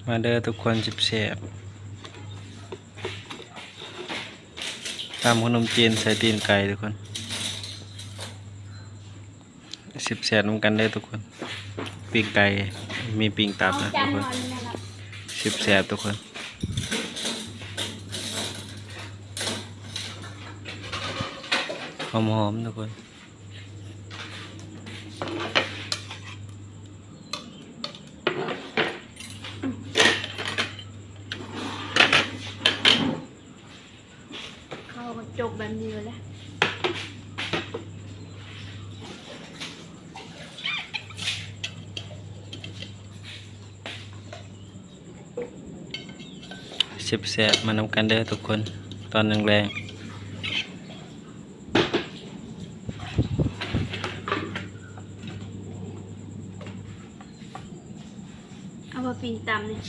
มาเด้อทุกคนจิบแสบตามขนมจีนใส่ตีนไก่ทุกคนสิบแสบนำกันได้ทุกคนปีกไก่มีปีกตับนะทุกคนสิบแสบทุกคนหอมๆทุกคนเข้ามาจบแบบนี้เลยสิบแสบมานำกันเด้อทุกคนตอนแรงเอามาปีนตำเนี่ย